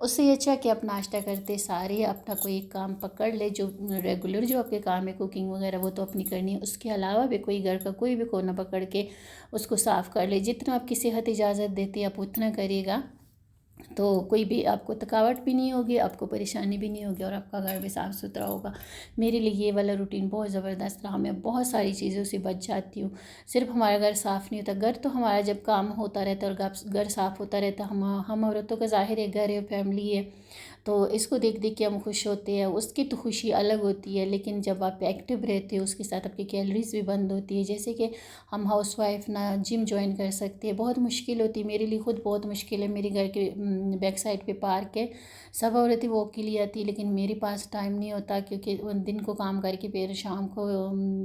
اس سے یہ اچھا کہ آپ ناشتہ کرتے سارے اپنا کوئی ایک کام پکڑ لے، جو ریگولر جو آپ کے کام ہے کوکنگ وغیرہ وہ تو اپنی کرنی ہے، اس کے علاوہ بھی کوئی گھر کا کوئی بھی کونا پکڑ کے اس کو صاف کر لے، جتنا آپ کی صحت اجازت دیتی ہے آپ اتنا کریے گا، تو کوئی بھی آپ کو تھکاوٹ بھی نہیں ہوگی، آپ کو پریشانی بھی نہیں ہوگی، اور آپ کا گھر بھی صاف ستھرا ہوگا۔ میرے لیے یہ والا روٹین بہت زبردست رہا، میں بہت ساری چیزوں سے بچ جاتی ہوں۔ صرف ہمارا گھر صاف نہیں ہوتا، گھر تو ہمارا جب کام ہوتا رہتا ہے اور گھر صاف ہوتا رہتا، ہم عورتوں کا ظاہر ہے گھر ہے، فیملی ہے، تو اس کو دیکھ دیکھ کے ہم خوش ہوتے ہیں، اس کی تو خوشی الگ ہوتی ہے، لیکن جب آپ ایکٹیو رہتے ہو اس کے ساتھ آپ کی کیلریز بھی بند ہوتی ہے، جیسے کہ ہم ہاؤس وائف نہ جم جوائن کر سکتے ہیں، بہت مشکل ہوتی ہے، میرے لیے خود بہت مشکل ہے، میرے گھر کے بیک سائڈ پہ پارک ہے، سب عورتیں واک کے لیے آتی، لیکن میرے پاس ٹائم نہیں ہوتا، کیونکہ دن کو کام کر کے پھر شام کو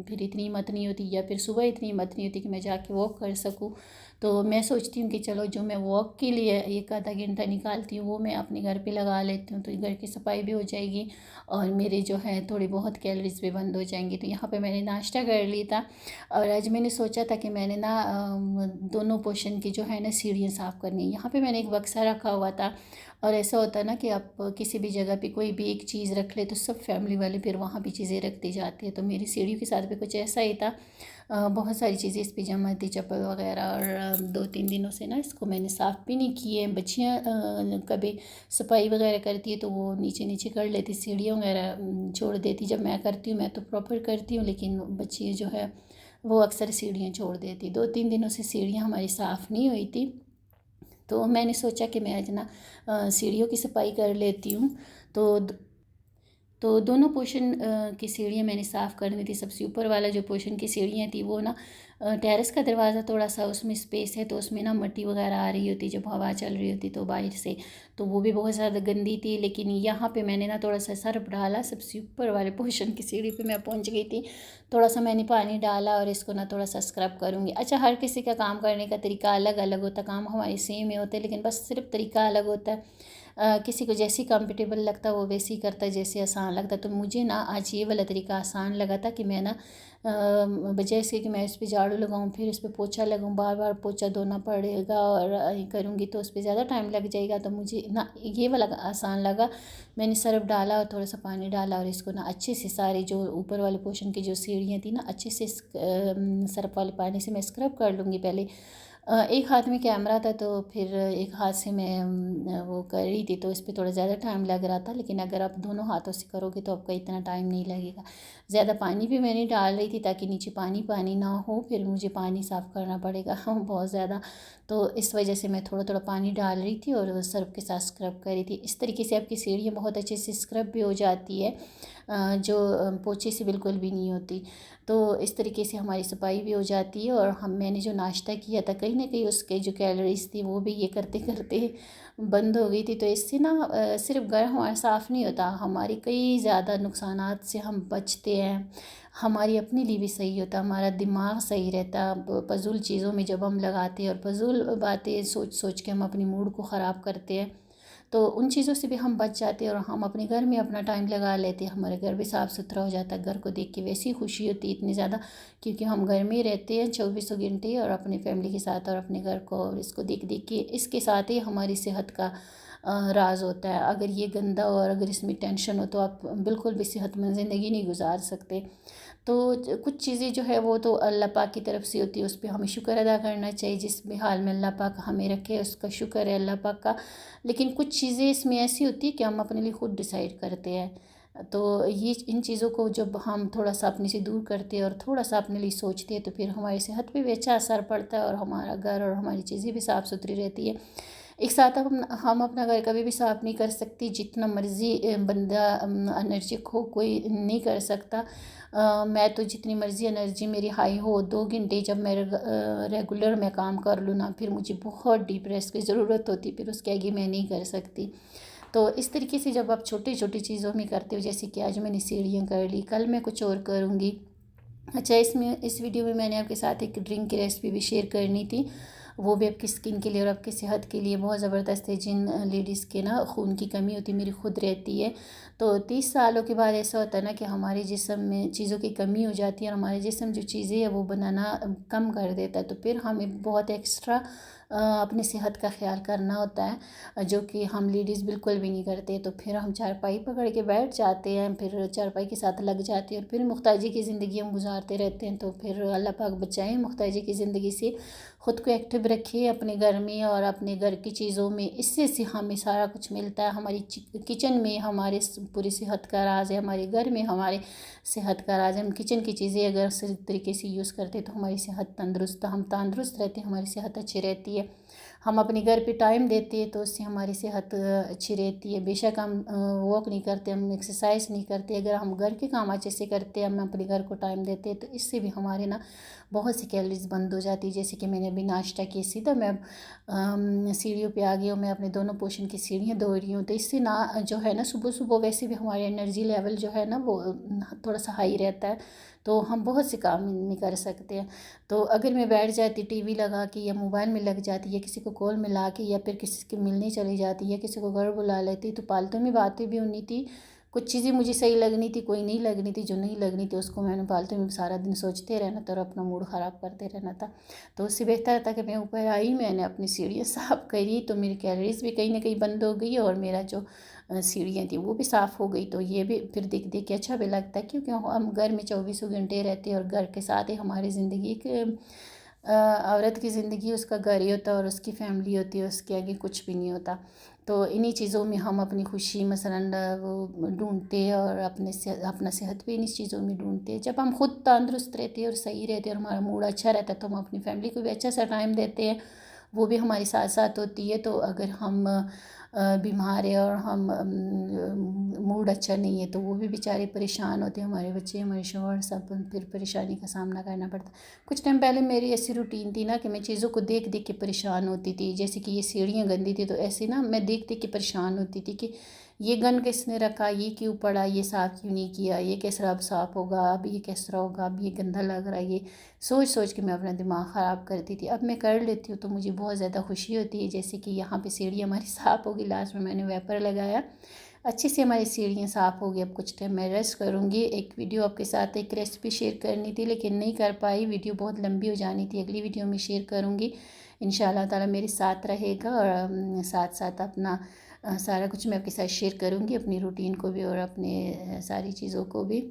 پھر اتنی ہمت نہیں ہوتی، یا پھر صبح اتنی ہمت نہیں ہوتی کہ میں جا کے واک کر سکوں، تو میں سوچتی ہوں کہ چلو جو میں واک کے لیے ایک آدھا گھنٹہ نکالتی ہوں وہ میں اپنے گھر پہ لگا لیتی ہوں، تو گھر کی صفائی بھی ہو جائے گی اور میرے جو ہے تھوڑی بہت کیلریز بھی بند ہو جائیں گی۔ تو یہاں پہ میں نے ناشتہ کر لی تھا، اور آج میں نے سوچا تھا کہ میں نے نا دونوں پوشن کی جو ہے نا سیڑھیاں صاف کرنی ہے۔ یہاں پہ میں نے ایک بکسہ رکھا ہوا تھا، اور ایسا ہوتا ہے نا کہ آپ کسی بھی جگہ پہ کوئی بھی ایک چیز رکھ لے تو سب فیملی والے پھر وہاں بھی چیزیں رکھتے جاتے ہیں، تو میری سیڑھیوں کے ساتھ بھی کچھ ایسا ہی تھا، بہت ساری چیزیں اس پہ جمع تھی، چپل وغیرہ، اور 2-3 دنوں سے نا اس کو میں نے صاف بھی نہیں کیے۔ بچیاں کبھی صفائی وغیرہ کرتی ہے تو وہ نیچے نیچے کر لیتی، سیڑھیاں وغیرہ چھوڑ دیتی، جب میں کرتی ہوں میں تو پراپر کرتی ہوں، لیکن بچی جو ہے وہ اکثر سیڑھیاں چھوڑ دیتی۔ 2-3 دنوں سے سیڑھیاں ہماری صاف نہیں ہوئی تھی، تو میں نے سوچا کہ میں آج نا سیڑھیوں کی صفائی کر لیتی ہوں، تو دونوں پوشن کی سیڑھیاں میں نے صاف کرنی تھی۔ سب سے اوپر والا جو پوشن کی سیڑھیاں تھی وہ نا ٹیرس کا دروازہ تھوڑا سا اس میں اسپیس ہے، تو اس میں نا مٹی وغیرہ آ رہی ہوتی جب ہوا چل رہی ہوتی تو باہر سے، تو وہ بھی بہت زیادہ گندی تھی، لیکن یہاں پہ میں نے نا تھوڑا سا سرف ڈالا، سب سے اوپر والے پوشن کی سیڑھی پہ میں پہنچ گئی تھی، تھوڑا سا میں نے پانی ڈالا اور اس کو نا تھوڑا سا اسکرب کروں گی۔ اچھا، ہر کسی کا کام کرنے کا طریقہ الگ الگ ہوتا ہے، کام ہمارے سیم ہی ہوتے ہیں لیکن بس صرف طریقہ الگ ہوتا ہے، کسی کو جیسی کمفرٹیبل لگتا ہے وہ ویسی کرتا ہے، جیسے آسان لگتا ہے، تو مجھے نا آج یہ والا طریقہ آسان لگا تھا کہ میں نا بجائے اس کے کہ میں اس پہ جھاڑو لگاؤں پھر اس پہ پوچھا لگاؤں، بار بار پوچھا دھونا پڑے گا اور کروں گی تو اس پہ زیادہ ٹائم لگ جائے گا، تو مجھے نا یہ والا آسان لگا۔ میں نے سرف ڈالا اور تھوڑا سا پانی ڈالا اور اس کو نا اچھے سے سارے جو اوپر والے پورشن کی جو سیڑھیاں تھیں نا اچھے سے سرف والے پانی سے میں اسکرب کر لوں گی پہلے۔ ایک ہاتھ میں کیمرہ تھا تو پھر ایک ہاتھ سے میں وہ کر رہی تھی، تو اس پہ تھوڑا زیادہ ٹائم لگ رہا تھا، لیکن اگر آپ دونوں ہاتھوں سے کرو گے تو آپ کا اتنا ٹائم نہیں لگے گا۔ زیادہ پانی بھی میں نہیں ڈال رہی تھی تاکہ نیچے پانی پانی نہ ہو، پھر مجھے پانی صاف کرنا پڑے گا بہت زیادہ، تو اس وجہ سے میں تھوڑا تھوڑا پانی ڈال رہی تھی اور سرف کے ساتھ اسکرب کر رہی تھی۔ اس طریقے سے آپ کی سیڑھیاں بہت اچھے سے اسکرب بھی ہو جاتی ہے، جو پوچھے سے بالکل بھی نہیں ہوتی، تو اس طریقے سے ہماری صفائی بھی ہو جاتی ہے، اور میں نے جو ناشتہ کیا تھا کہیں نہ کہیں اس کے جو کیلریز تھی وہ بھی یہ کرتے کرتے بند ہو گئی تھی، تو اس سے نا صرف گھر ہمارا صاف نہیں ہوتا، ہماری کئی زیادہ نقصانات سے ہم بچتے ہیں، ہماری اپنے لیے بھی صحیح ہوتا، ہمارا دماغ صحیح رہتا، فضول چیزوں میں جب ہم لگاتے ہیں اور فضول باتیں سوچ سوچ کے ہم اپنی موڈ کو خراب کرتے ہیں، تو ان چیزوں سے بھی ہم بچ جاتے ہیں اور ہم اپنے گھر میں اپنا ٹائم لگا لیتے ہیں، ہمارے گھر بھی صاف ستھرا ہو جاتا ہے، گھر کو دیکھ کے ویسی خوشی ہوتی ہے اتنی زیادہ، کیونکہ ہم گھر میں ہی رہتے ہیں 24 گھنٹے اور اپنی فیملی کے ساتھ اور اپنے گھر کو، اور اس کو دیکھ دیکھ کے اس کے ساتھ ہی ہماری صحت کا راز ہوتا ہے۔ اگر یہ گندا ہو اور اگر اس میں ٹینشن ہو تو آپ بالکل بھی صحت مند زندگی نہیں گزار سکتے، تو کچھ چیزیں جو ہے وہ تو اللہ پاک کی طرف سے ہوتی ہے، اس پہ ہمیں شکر ادا کرنا چاہیے، جس بھی حال میں اللہ پاک ہمیں رکھے اس کا شکر ہے اللہ پاک کا، لیکن کچھ چیزیں اس میں ایسی ہوتی ہے کہ ہم اپنے لیے خود ڈیسائیڈ کرتے ہیں، تو یہ ان چیزوں کو جب ہم تھوڑا سا اپنے سے دور کرتے ہیں اور تھوڑا سا اپنے لیے سوچتے ہیں تو پھر ہماری صحت پہ بھی اچھا اثر پڑتا ہے اور ہمارا گھر اور ہماری چیزیں بھی صاف ستھری رہتی ہے۔ ایک ساتھ ہم اپنا گھر کبھی بھی صاف نہیں کر سکتی، جتنا مرضی بندہ انرجک ہو کوئی نہیں کر سکتا، میں تو جتنی مرضی انرجی میری ہائی ہو 2 گھنٹے جب میں ریگولر میں کام کر لوں نا پھر مجھے بہت ڈیپ ریسٹ کی ضرورت ہوتی، پھر اس کے آگے میں نہیں کر سکتی، تو اس طریقے سے جب آپ چھوٹی چھوٹی چیزوں میں کرتے ہو، جیسے کہ آج میں نے سیڑھیاں کر لی، کل میں کچھ اور کروں گی۔ اچھا، اس ویڈیو میں نے آپ کے ساتھ ایک ڈرنک کی ریسپی بھی شیئر کرنی تھی، وہ بھی آپ کی اسکن کے لیے اور آپ کی صحت کے لیے بہت زبردست ہے. جن لیڈیز کے نا خون کی کمی ہوتی ہے، میری خود رہتی ہے، تو 30 سالوں کے بعد ایسا ہوتا ہے نا کہ ہمارے جسم میں چیزوں کی کمی ہو جاتی ہے اور ہمارے جسم جو چیزیں ہے وہ بنانا کم کر دیتا ہے، تو پھر ہمیں بہت ایکسٹرا اپنی صحت کا خیال کرنا ہوتا ہے، جو کہ ہم لیڈیز بالکل بھی نہیں کرتے. تو پھر ہم چارپائی پکڑ کے بیٹھ جاتے ہیں، پھر چارپائی کے ساتھ لگ جاتے ہیں اور پھر محتاجی کی زندگی ہم گزارتے رہتے ہیں. تو پھر اللہ پاک بچائیں محتاجی کی زندگی سے. خود کو ایکٹیو رکھیے اپنے گھر میں اور اپنے گھر کی چیزوں میں، اس سے ہمیں سارا کچھ ملتا ہے. ہماری کچن میں ہمارے پوری صحت کا راز ہے، ہمارے گھر میں ہمارے صحت کا راز ہے. ہم کچن کی چیزیں اگر صحیح طریقے سے یوز کرتے ہیں تو ہماری صحت ہم تندرست رہتے ہیں، ہماری صحت اچھی رہتی ہے. ہم اپنے گھر پہ ٹائم دیتے ہیں تو اس سے ہماری صحت اچھی رہتی ہے. بے شک ہم واک نہیں کرتے، ہم ایکسرسائز نہیں کرتے، اگر ہم گھر کے کام اچھے سے کرتے ہیں، ہم اپنے گھر کو ٹائم دیتے ہیں، تو اس سے بھی ہمارے نا بہت سی کیلریز بند ہو جاتی ہے. جیسے کہ میں نے ابھی ناشتہ کی، سیدھا میں اب سیڑھیوں پہ آ گئی ہوں، میں اپنے دونوں پوشن کی سیڑھیاں دھو رہی ہوں. تو اس سے نا جو ہے نا صبح صبح ویسے بھی ہمارے انرجی لیول جو ہے نا وہ تھوڑا سا ہائی رہتا ہے، تو ہم بہت سے کام میں کر سکتے ہیں. تو اگر میں بیٹھ جاتی ٹی وی لگا کے یا موبائل میں لگ جاتی یا کسی کو کال ملا کے یا پھر کسی کے ملنے چلی جاتی یا کسی کو گھر بلا لیتی، تو پالتو میں باتیں بھی ہونی تھی. کچھ چیزیں مجھے صحیح لگنی تھی، کوئی نہیں لگنی تھی. جو نہیں لگنی تھی اس کو میں نے پالتو میں سارا دن سوچتے رہنا تھا اور اپنا موڈ خراب کرتے رہنا تھا. تو اس سے بہتر تھا کہ میں اوپر آئی، میں نے اپنی سیڑھیاں صاف کری، تو میری کیلریز بھی کہیں نہ کہیں بند ہو گئی اور میرا جو سیڑھیاں تھیں وہ بھی صاف ہو گئی. تو یہ بھی پھر دیکھ دیکھ کے اچھا بھی لگتا ہے، کیونکہ ہم گھر میں 24 گھنٹے رہتے ہیں اور گھر کے ساتھ ہی ہماری زندگی کے عورت کی زندگی اس کا گھر ہی ہوتا ہے اور اس کی فیملی ہوتی ہے، اس کے آگے کچھ بھی نہیں ہوتا. تو انہی چیزوں میں ہم اپنی خوشی مثلاً وہ ڈھونڈتے ہیں اور اپنا صحت بھی انہی چیزوں میں ڈھونڈتے ہیں. جب ہم خود تندرست رہتے ہیں اور صحیح رہتے ہیں اور ہمارا موڈ اچھا رہتا ہے تو ہم اپنی فیملی کو بھی اچھا سا ٹائم دیتے ہیں، وہ بھی ہمارے ساتھ ساتھ ہوتی ہے. تو اگر ہم بیمار ہیں اور ہم موڈ اچھا نہیں ہے تو وہ بھی بیچارے پریشان ہوتے ہیں، ہمارے بچے ہمارے شوہر سب پھر پریشانی کا سامنا کرنا پڑتا ہے. کچھ ٹائم پہلے میری ایسی روٹین تھی نا کہ میں چیزوں کو دیکھ دیکھ کے پریشان ہوتی تھی. جیسے کہ یہ سیڑھیاں گندی تھی تو ایسے نا میں دیکھ دیکھ کے پریشان ہوتی تھی کہ یہ گن کس نے رکھا، یہ کیوں پڑا، یہ صاف کیوں نہیں کیا، یہ کس طرح اب صاف ہوگا، اب یہ کس طرح ہوگا، اب یہ گندا لگ رہا ہے. یہ سوچ سوچ کے میں اپنا دماغ خراب کرتی تھی. اب میں کر لیتی ہوں تو مجھے بہت زیادہ خوشی ہوتی ہے. جیسے کہ یہاں پہ سیڑھی ہماری صاف ہوگی، لاسٹ میں نے ویپر لگایا، اچھے سے ہماری سیڑھیاں صاف ہو گئی. اب کچھ ٹائم میں ریسٹ کروں گی. ایک ویڈیو آپ کے ساتھ ایک ریسیپی شیئر کرنی تھی لیکن نہیں کر پائی، ویڈیو بہت لمبی ہو جانی تھی. اگلی ویڈیو میں شیئر کروں گی انشاءاللہ تعالی. میرے ساتھ رہے گا اور ساتھ ساتھ اپنا سارا کچھ میں آپ کے ساتھ شیئر کروں گی، اپنی روٹین کو بھی اور اپنے ساری چیزوں کو بھی.